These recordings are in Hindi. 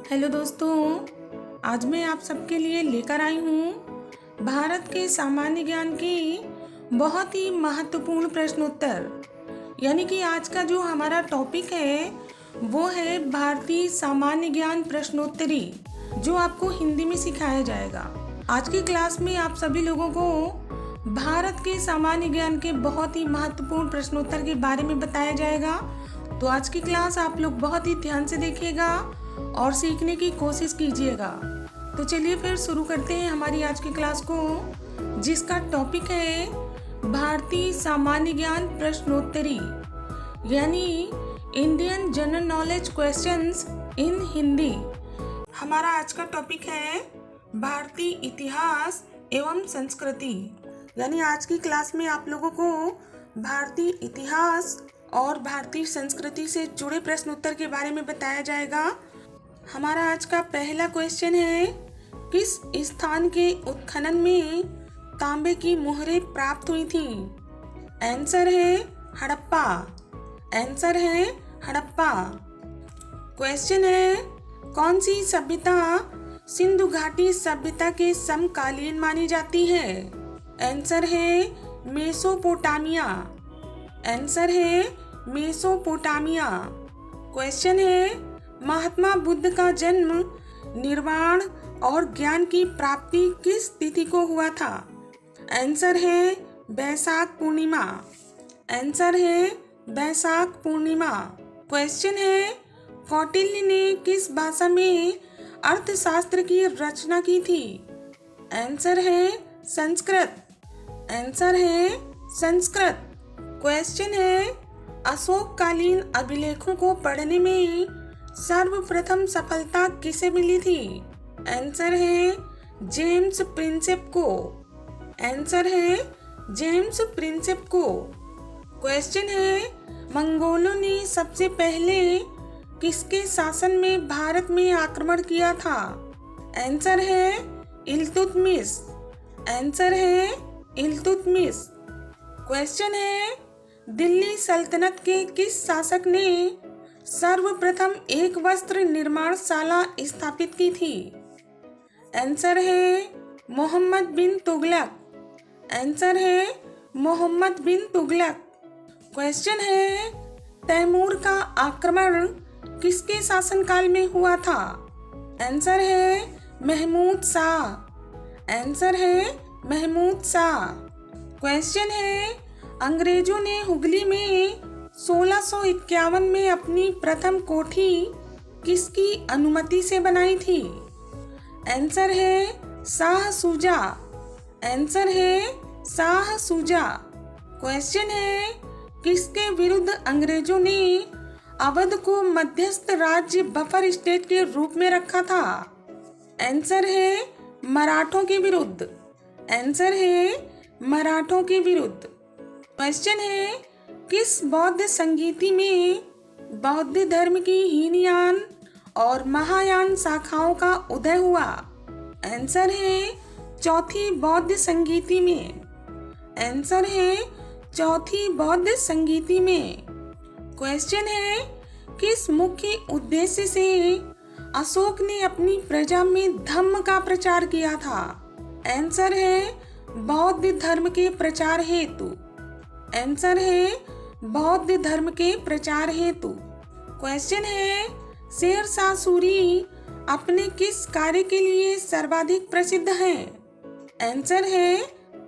हेलो दोस्तों, आज मैं आप सबके लिए लेकर आई हूँ भारत के सामान्य ज्ञान की बहुत ही महत्वपूर्ण प्रश्नोत्तर। यानी कि आज का जो हमारा टॉपिक है वो है भारतीय सामान्य ज्ञान प्रश्नोत्तरी, जो आपको हिंदी में सिखाया जाएगा। आज की क्लास में आप सभी लोगों को भारत के सामान्य ज्ञान के बहुत ही महत्वपूर्ण प्रश्नोत्तर के बारे में बताया जाएगा। तो आज की क्लास आप लोग बहुत ही ध्यान से देखिएगा और सीखने की कोशिश कीजिएगा। तो चलिए फिर शुरू करते हैं हमारी आज की क्लास को, जिसका टॉपिक है भारतीय सामान्य ज्ञान प्रश्नोत्तरी, यानी Indian general knowledge questions in Hindi. हमारा आज का टॉपिक है भारतीय इतिहास एवं संस्कृति। यानी आज की क्लास में आप लोगों को भारतीय इतिहास और भारतीय संस्कृति से जुड़े प्रश्नोत्तर के बारे में बताया जाएगा। हमारा आज का पहला क्वेश्चन है, किस स्थान के उत्खनन में तांबे की मुहरें प्राप्त हुई थी? आंसर है हड़प्पा। आंसर है हड़प्पा। क्वेश्चन है, कौन सी सभ्यता सिंधु घाटी सभ्यता के समकालीन मानी जाती है? आंसर है मेसोपोटामिया। आंसर है मेसोपोटामिया। क्वेश्चन है, महात्मा बुद्ध का जन्म, निर्वाण और ज्ञान की प्राप्ति किस तिथि को हुआ था? आंसर है बैसाख पूर्णिमा। आंसर है बैसाख पूर्णिमा। क्वेश्चन है, कौटिल्य ने किस भाषा में अर्थशास्त्र की रचना की थी? आंसर है संस्कृत। आंसर है संस्कृत। क्वेश्चन है, अशोककालीन अभिलेखों को पढ़ने में सर्वप्रथम सफलता किसे मिली थी? आंसर है जेम्स प्रिंसेप को। आंसर है जेम्स प्रिंसेप को। क्वेश्चन है, मंगोलों ने सबसे पहले किसके शासन में भारत में आक्रमण किया था? आंसर है इल्तुतमिश। आंसर है इल्तुतमिश। क्वेश्चन है, दिल्ली सल्तनत के किस शासक ने सर्वप्रथम एक वस्त्र निर्माणशाला स्थापित की थी? आंसर है मोहम्मद बिन तुगलक। आंसर है मोहम्मद बिन तुगलक। क्वेश्चन है, तैमूर का आक्रमण किसके शासनकाल में हुआ था? आंसर है महमूद शाह। आंसर है महमूद शाह। क्वेश्चन है, अंग्रेजों ने हुगली में 1651 में अपनी प्रथम कोठी किसकी अनुमति से बनाई थी? आंसर है शाह शुजा। आंसर है शाह शुजा। क्वेश्चन है, किसके विरुद्ध अंग्रेजों ने अवध को मध्यस्थ राज्य बफर स्टेट के रूप में रखा था? आंसर है मराठों के विरुद्ध। आंसर है मराठों के विरुद्ध। क्वेश्चन है, किस बौद्ध संगीति में बौद्ध धर्म की हीनयान और महायान शाखाओं का उदय हुआ? आंसर है चौथी बौद्ध संगीति में। आंसर है चौथी बौद्ध संगीति में। क्वेश्चन है, किस मुख्य उद्देश्य से अशोक ने अपनी प्रजा में धम्म का प्रचार किया था? आंसर है बौद्ध धर्म के प्रचार हेतु। आंसर है बौद्ध धर्म के प्रचार हेतु। क्वेश्चन है, शेर शाह सूरी अपने किस कार्य के लिए सर्वाधिक प्रसिद्ध हैं? आंसर है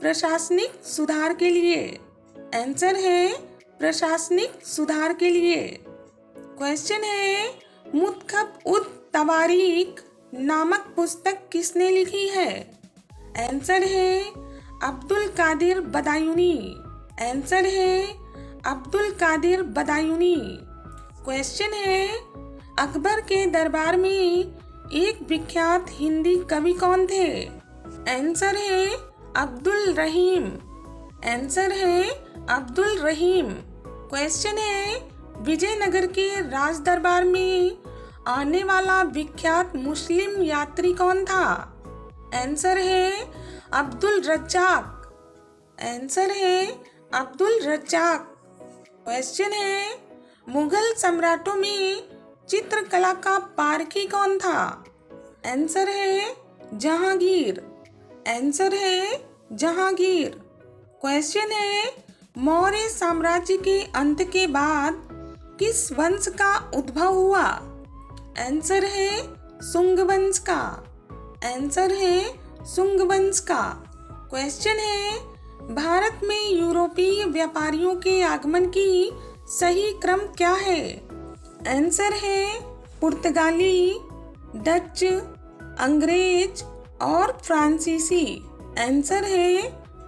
प्रशासनिक सुधार के लिए। आंसर है प्रशासनिक सुधार के लिए। क्वेश्चन है, मुत्खब उत तवारीख नामक पुस्तक किसने लिखी है? आंसर है अब्दुल कादिर बदायूनी। आंसर है अब्दुल कादिर बदायूनी। क्वेश्चन है, अकबर के दरबार में एक विख्यात हिंदी कवि कौन थे? आंसर है अब्दुल रहीम। आंसर है अब्दुल रहीम। क्वेश्चन है, विजयनगर के राज दरबार में आने वाला विख्यात मुस्लिम यात्री कौन था? आंसर है अब्दुल रज्जाक। आंसर है अब्दुल रज्जाक। क्वेश्चन है, मुगल सम्राटों में चित्रकला का पारखी कौन था? आंसर है जहांगीर। आंसर है जहांगीर। क्वेश्चन है मौर्य साम्राज्य के अंत के बाद किस वंश का उद्भव हुआ? आंसर है शुंग वंश का। आंसर है शुंग वंश का। क्वेश्चन है भारत में यूरोपीय व्यापारियों के आगमन की सही क्रम क्या है? आंसर है पुर्तगाली, डच, अंग्रेज और फ्रांसीसी। आंसर है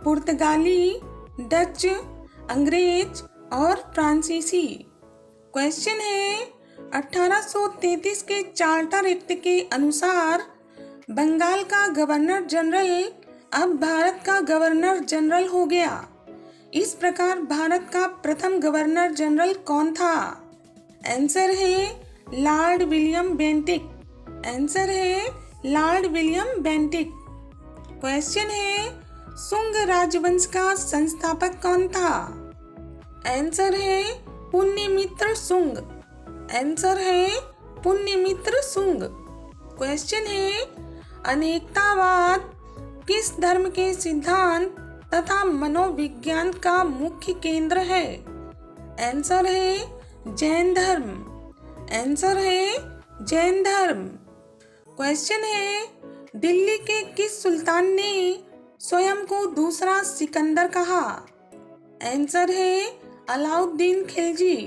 पुर्तगाली, डच, अंग्रेज और फ्रांसीसी। क्वेश्चन है 1833 के चार्टर एक्ट के अनुसार बंगाल का गवर्नर जनरल अब भारत का गवर्नर जनरल हो गया। इस प्रकार भारत का प्रथम गवर्नर जनरल कौन था? आंसर है लॉर्ड विलियम बेंटिक। आंसर है लॉर्ड विलियम बेंटिक। क्वेश्चन है शुंग राजवंश का संस्थापक कौन था? आंसर है पुण्यमित्र शुंग। आंसर है पुण्यमित्र शुंग। क्वेश्चन है अनेकतावाद किस धर्म के सिद्धांत तथा मनोविज्ञान का मुख्य केंद्र है? आंसर है जैन धर्म। आंसर है जैन धर्म। क्वेश्चन है दिल्ली के किस सुल्तान ने स्वयं को दूसरा सिकंदर कहा? आंसर है अलाउद्दीन खिलजी।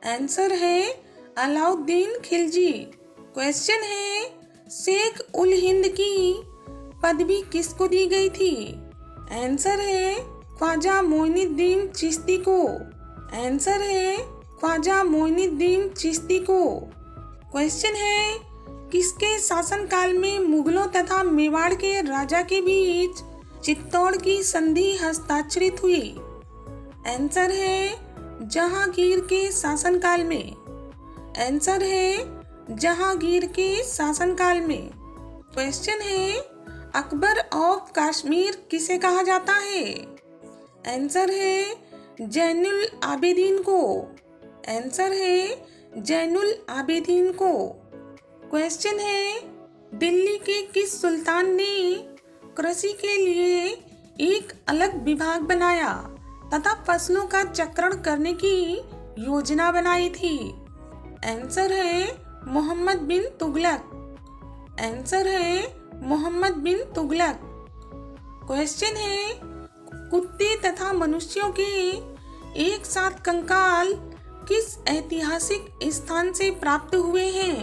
आंसर है अलाउद्दीन खिलजी। क्वेश्चन है शेख उल हिंद की पदवी किसको दी गई थी? आंसर है ख्वाजा मोइनुद्दीन चिश्ती को। आंसर है ख्वाजा मोइनुद्दीन चिश्ती को। क्वेश्चन है किसके शासनकाल में मुगलों तथा मेवाड़ के राजा के बीच चित्तौड़ की संधि हस्ताक्षरित हुई? आंसर है जहांगीर के शासनकाल में। आंसर है जहांगीर के शासनकाल में। क्वेश्चन है अकबर ऑफ कश्मीर किसे कहा जाता है? आंसर है जैनुल आबिदीन को। आंसर है जैनुल आबिदीन को। क्वेश्चन है दिल्ली के किस सुल्तान ने कृषि के लिए एक अलग विभाग बनाया तथा फसलों का चक्रण करने की योजना बनाई थी? आंसर है मोहम्मद बिन तुगलक। आंसर है मोहम्मद बिन तुगलक। क्वेश्चन है कुत्ते तथा मनुष्यों के एक साथ कंकाल किस ऐतिहासिक स्थान से प्राप्त हुए हैं?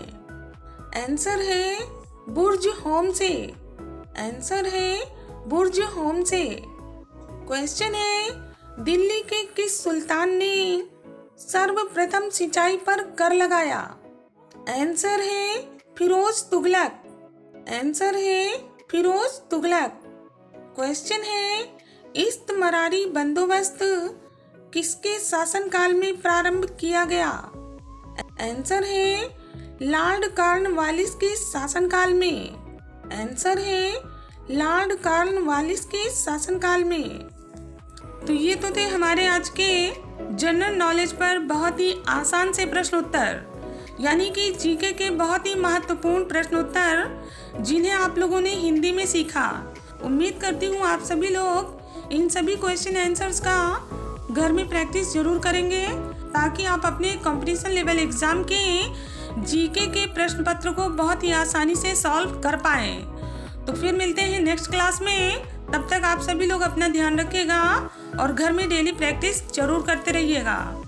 आंसर है बुर्ज होम से। आंसर है बुर्ज होम से। क्वेश्चन है दिल्ली के किस सुल्तान ने सर्वप्रथम सिंचाई पर कर लगाया? आंसर है फिरोज तुगलक। आंसर है फिरोज तुगलक। क्वेश्चन है इस्तमरारी बंदोबस्त किसके शासनकाल में प्रारंभ किया गया? आंसर है लॉर्ड कॉर्नवालिस के शासनकाल में। आंसर है लॉर्ड कॉर्नवालिस के शासनकाल में। तो ये तो थे हमारे आज के जनरल नॉलेज पर बहुत ही आसान से प्रश्न उत्तर, यानी कि जीके के बहुत ही महत्वपूर्ण प्रश्न उत्तर जिन्हें आप लोगों ने हिंदी में सीखा। उम्मीद करती हूँ आप सभी लोग इन सभी क्वेश्चन आंसर्स का घर में प्रैक्टिस जरूर करेंगे ताकि आप अपने कंपटीशन लेवल एग्जाम के जीके के प्रश्न पत्र को बहुत ही आसानी से सॉल्व कर पाएँ। तो फिर मिलते हैं नेक्स्ट क्लास में। तब तक आप सभी लोग अपना ध्यान रखिएगा और घर में डेली प्रैक्टिस जरूर करते रहिएगा।